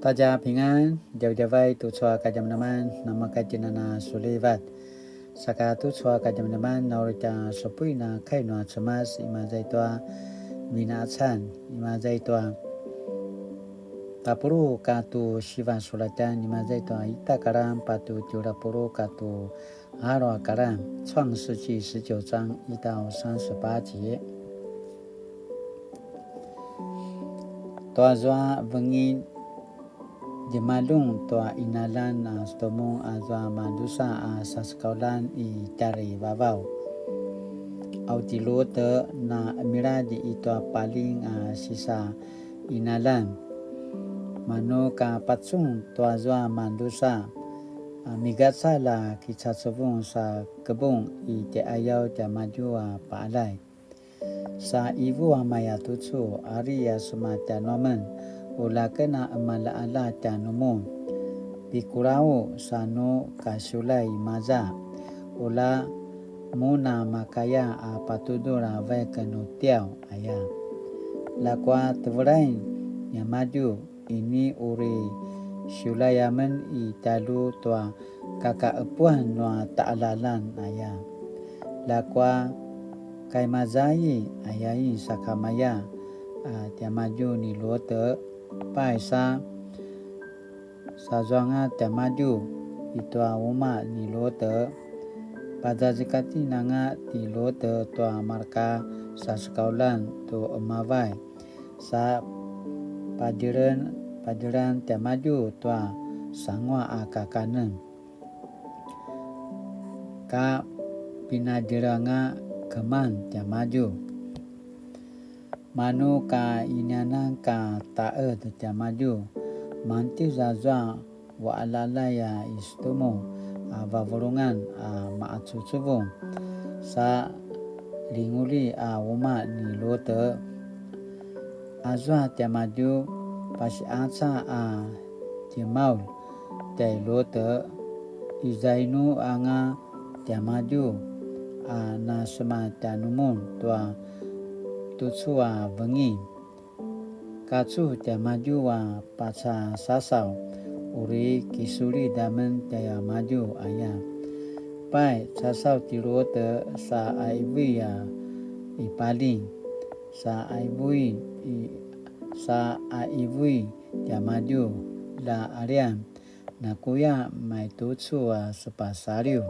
大家平安，jauh-jauh tu cua kajam naman, nama kajinana sulivat. Saka tu cua kajam naman, naurita sopui na kainua cemas ima zaitua mina atsan, ima zaitua tapuru katu shiva sulatan ima zaitua ita karam patu tiurapuru katu haro karam, 创世纪19章1到38节。Toa zwa vengin Jemalung toa inalan stomong azwa mandusa sa sekaulan I tari vavau. Au tilo te na mira di ito paling sisa inalan. Mano ka patsung toa zwa mandusa migatsa la kicatsubong sa kebong I te ayaw te maju paalay. Sa ibu maya tutsu ari suma nomen ula kena amala-ala tanumo pikurao sano kasulay maza ula muna makaya patudura vai kanutiao aya lakwa tvrain yamadu ini uri sulayaman italu tua kakaapuan no taalalan aya lakwa kay mazai ayai sakamaya tiamaju ni lote pai sa zonga tiamaju itu uma ni lote pada jikati nanga ti lote tua marka sa sekaulan tu emawai sa padiran tiamaju tua sangwa akakanen ka pinadiranga keman tiamaju manu ka inyana ka tae tiamaju manti zazwa wa alalaya istumo vavolungan maatsutsubong sa linguli uma ni lote azwa tiamaju pasiatsa timaul tai lote izainu anga tiamaju na sema tanumun tua tutsua vengi katsu tiamaju paca sasau uri kisuri damen taya maju aya pai sasau tirote sa aibui ipaling sa aibui tiamaju la arian nakuya mai tutsu sepasariu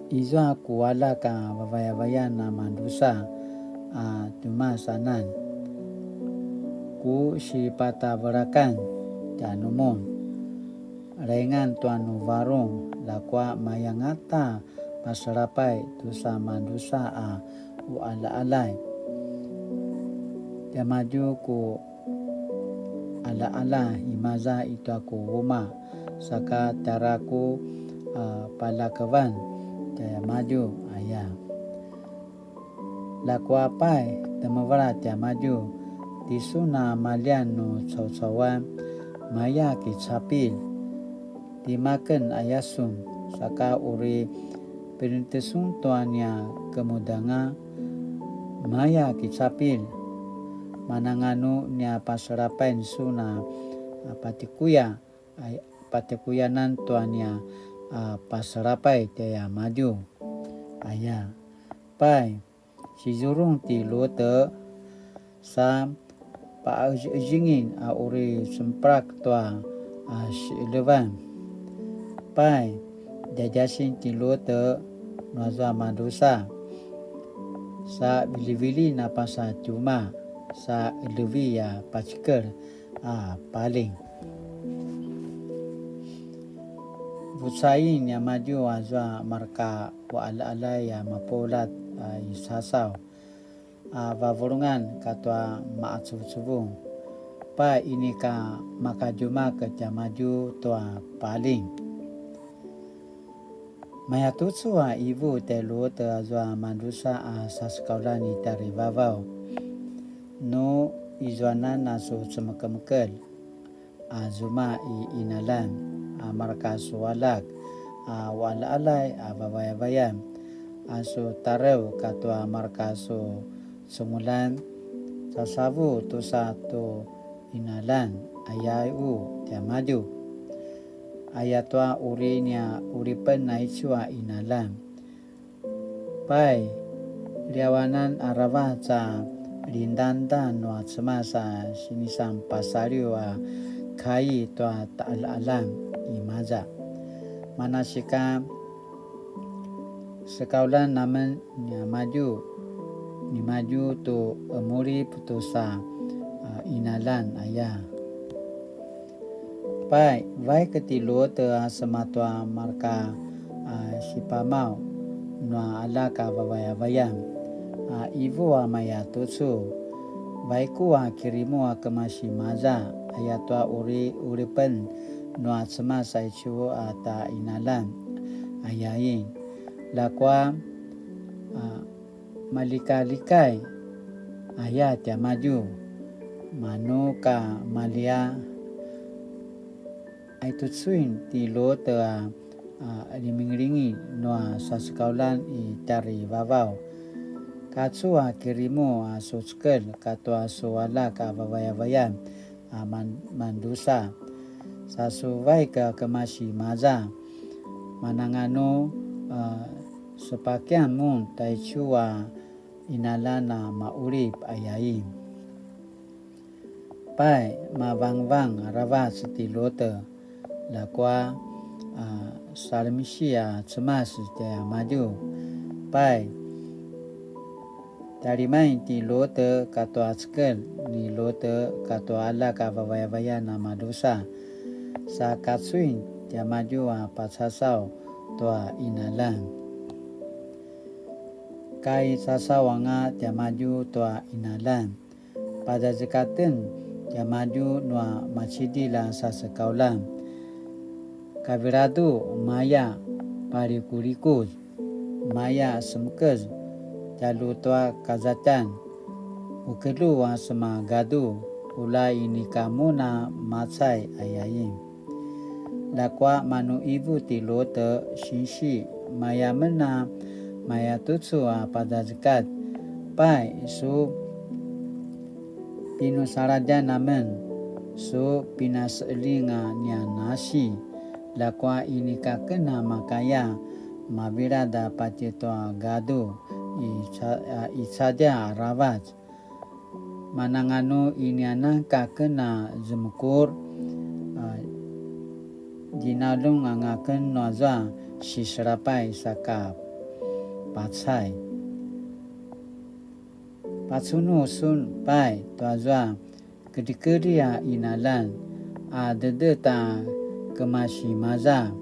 izwa kuala ka vavaya na mandusa tumasanan ku si pata berakan tanumon rengan tuanu varong lakwa mayangata pasarapai tusa mandusa ala-alai maju ku ala-ala imaza itu aku rumah saka taraku palakawan maju aya lakwa pai temawara maju tisuna malian no caw-cawan maya kicapil dimakan ayasum saka uri perintesun tuanya kemudanga maya kicapil mananganu nia pasarapain suna patikuyanan tuanya pasarapai taya maju aya pai si jurung ti lote sa paajingin uri semprak tua levan pai jajasin ti lote nazwa madusa sa bili-bili na pasa cuma sa levi paciker paling Busain yang maju azwa marka wa ala-ala mapolat isasau vavolungan katwa maatsubung pa ini ka makajuma ke maju tua paling maya tutsu ibu telu te azwa mandusa sa sekolah ni tari vavau no izwana nasu cemekemekel azuma inalan marka sualak wala-alai vavaya-vayan aso tareu katwa marka so semulan sasabu tu satu inalan ayai u tia maju ayatwa urinya uripen naitsua inalan pai liawanan arava ca lindanda no semasa sinisam pasariu kai tua ta'al-alam imaja manasika sekaulan namen ni maju tu muri putusa inalan ayah pai vai ketilo te sematwa marka sipamau no ala ka vavaya ivu maya tutsu vai kuwa kirimu kemasi maza ayatwa uripen no semasa ichu ata inalan ayain lakwa malika-likai ayat ya maju manu ka malia ai tutsuin ti lo te limingringi no sa sekaulan i tari vavau katsua kirimu suskel katwa suwala ka vavaya-vayan mandusa sa suvai ka kemasi maza manangano sepakian mun taichua inalana maurip ayai pai mavang-vang ravat setilote lakwa salmisia cemas te maju pai dari main ti lote katwa skel ni lote katwa ala ka vavaya nama dosa sa katsuin te maju pasasau tua inalan kai sasawanga tia maju tua inalan pada zekaten tia maju nua macidi la sasekaulan kaviradu maya parikurikus maya semkez jalu tua kazatan ukelu sema gadu ulai ini kamu na macai ayayim lakwa manu ibu tilote shinshi maya mena maya tutsu pada zekat pai su pinu saraja namen su pinas elinga nia nasi lakwa ini kakena makaya mabira da paceto gadu i saja ravat manangano ini ana kakena zemkur jinalung angaken noza sisrapai sakap patsai patsunu sun pai tuazwa kedikeria inalan dedeta kemasi maza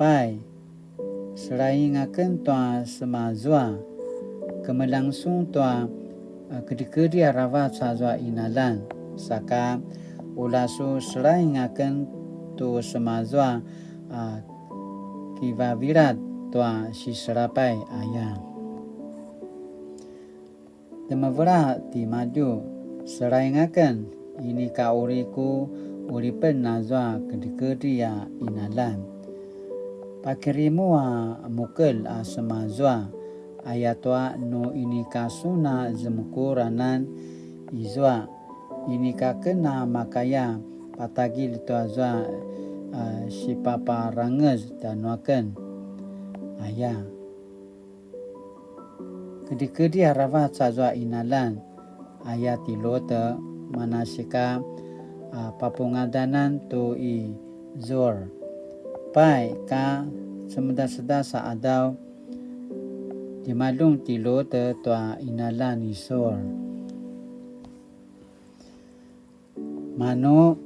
pai seraingaken tua semazwa kemelangsung tua kedikeria rawat sazwa inalan saka ulasu seraingaken tu semazwa kivavirat tua sisrapai ayah demavra ti maju seraingaken ini ka uriku uripen nazwa kedikeria inalan pakirimu mukel semazwa ayatwa no ini kasuna zemkuranan izwa ini ka kena makaya patagil tuazwa si papa rangez dan waken ayah kedi-kedi harawat sazwa inalan ayat tilote manasika papungadanan tu i zor pai ka semeda-seda saadaw dimalung tilote tua inalan isor mano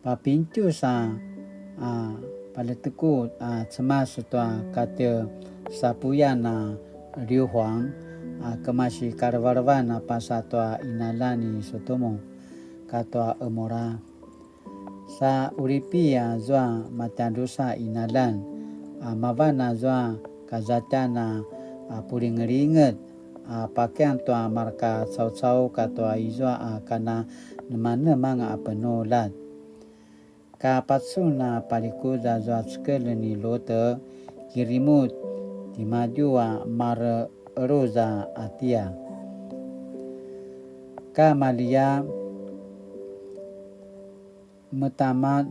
papincu sa paleteku cemas tua kata sapuyana Liu Huang kemasi karvarvana pasatwa inalani sotomo katwa emora sa uripia zwa matandusa inalan mavana zwa kazatana puringeringet pakaian tua marka cau-cau katwa izwa kana nemana manga apenolat kapatsuna palikuza zwa skeleni lote kirimut dimaju mar roza atia ka malia menjama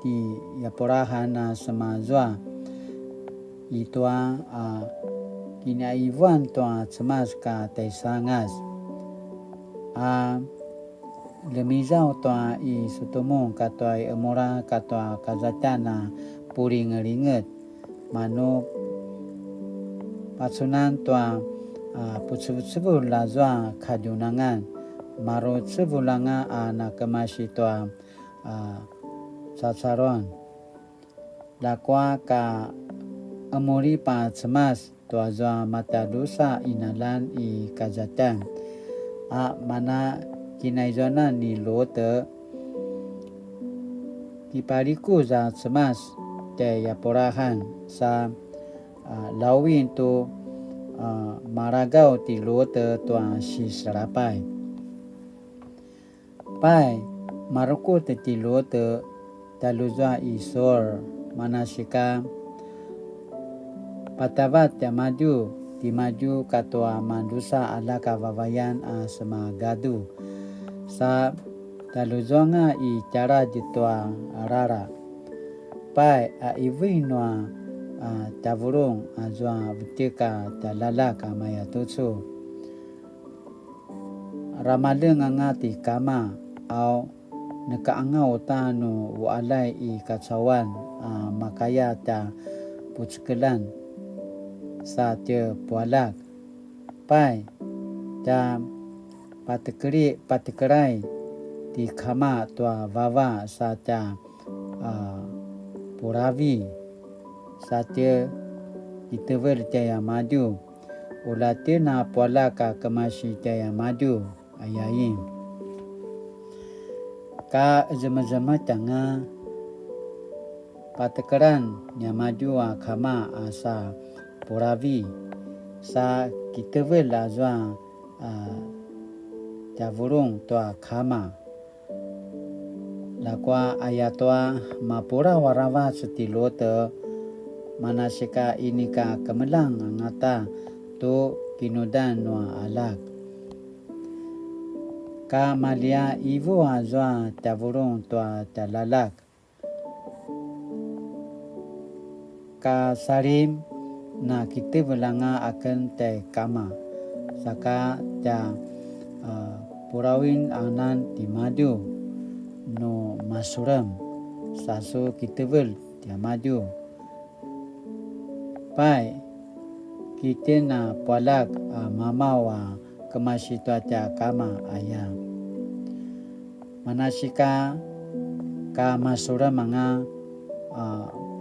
di yaporahana semazwa itua kinaiwan tua cemas ka taisangas lemizau tua i sutumung katua emora katua kazatana puring-ringet mano pasunan tua putsubul lazwa kajunangan maro tsebulanga na kemasi tua sasaron lakwa ka amori pa cemas tua zwa mata dosa inalan i kazatan mana kinaizona ni lote kipariku za cemas te yaporahan sa lawin tu maragau ti lote tua si serapai pai maruku te ti lote taluzwa isor manasika patavat ya maju ti maju katua mandusa ala kavawayan semagadu sa taluzwa nga i cara jitua rara pai iwinwa tavurung azwa butika talala kamaya tutsu ramaleng angati kama au nakaanga utanu walai i kacawan makaya ta putskelan sa te pualak pai ta patikerai di kama tua vawa sa ta puravi sa te itever jaya maju ulatina pualaka kemasi jaya maju ayaim ka zema-zema tanga patekaran nyamaju kama asa puravi sa kitevel azwa javurung toa kama lakwa ayatwa mapura warawa setilote manasika inika kemelang ngata tu kinudan wa alak ka malia ivu azwa tavurung tua talalak ka sarim na kita belanga akan te kama saka ta purawin anan di maju no masuram sasu kita bel dia maju pai kita na palak mamawa kemasi tua ta kama ayam manasika ka masura manga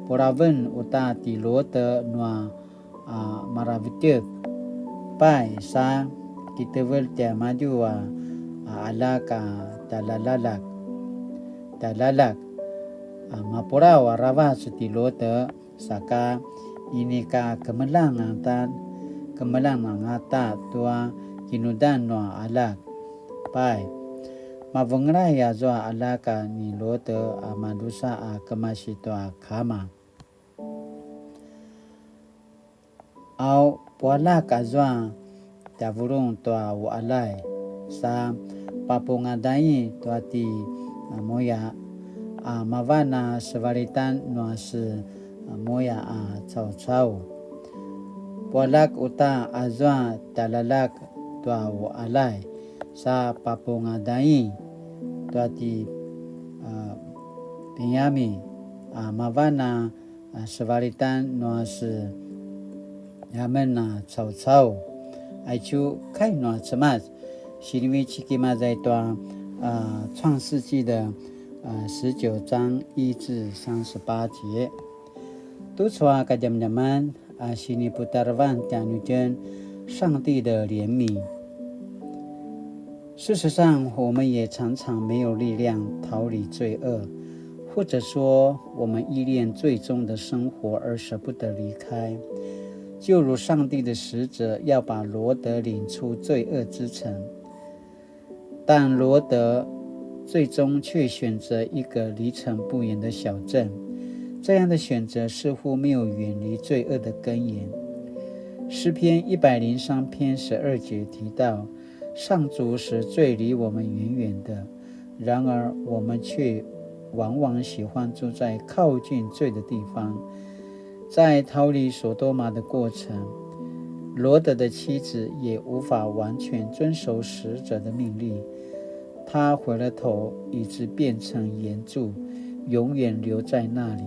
poraven uta ti lote noa maravitek pai sa kita vel tia maju ala ka talalak mapura warawa suti lote saka ini ka kemelang ngata tua kinudan noa alak pai mavengrai azwa alaka ni lote madusa kemasi tua kama au pualak azwa tavurung tua walai sa papungadai tua ti moya mavana sevaritan noa se moya cau pualak uta azwa talalak tua walai sa papungadai tua ti pinyami mavana sevaritan noa se yamen cau aichu kai noa cemas shiriwi chiki mazai tua 创世纪的19章1至38节 督促大家们心里不达万讲究见上帝的怜悯。事实上，我们也常常没有力量逃离罪恶，或者说我们依恋最终的生活而舍不得离开，就如上帝的使者要把罗德领出罪恶之城，但罗德最终却选择一个离城不远的小镇，这样的选择似乎没有远离罪恶的根源。诗篇103篇12节提到，上主使罪离我们远远的，然而我们却往往喜欢住在靠近罪的地方。在逃离所多玛的过程，罗德的妻子也无法完全遵守使者的命令，她回了头，以致变成岩柱，永远留在那里。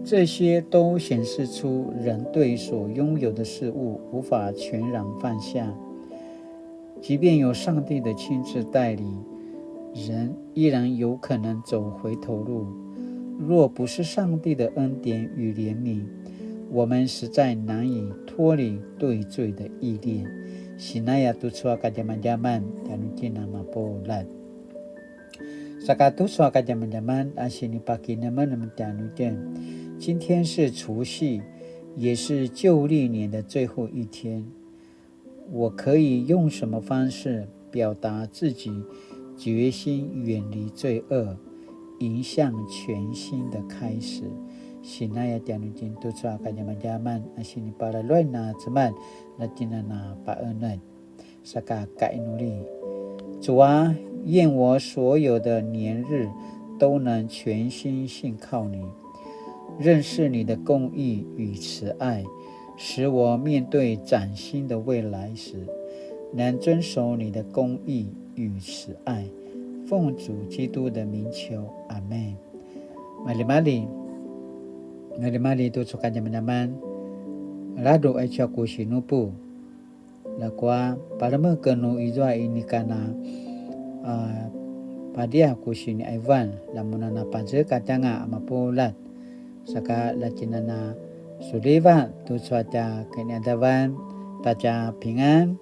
这些都显示出人对所拥有的事物无法全然放下，即便有上帝的亲自带领，人依然有可能走回头路。若不是上帝的恩典与怜悯，我们实在难以脱离对罪的依恋。Sinaya tutsua ka jaman-jaman tanutina mapolat. Saka tutsua ka jaman-jaman asini paki naman tanutin. 今天是除夕，也是旧历年的最后一天。我可以用什么方式表达自己决心远离罪恶，迎向全新的开始？Sinaya tianutin tutsua ka jaman-jaman asini para loina teman latinana paenet saka kainuli。主啊，愿我所有的年日都能全心信靠你，认识你的公义与慈爱，使我面对崭新的未来时，能遵守你的公义与慈爱。奉主基督的名求，阿们。Mali-mali tu suka jaman-jaman radu aicha kusinupu lakwa parama kenu izwa ini kana padia kusini aivan lamunana paje katanga amapolat saka lacinana suliva tu suaca kenyadavan taca pingan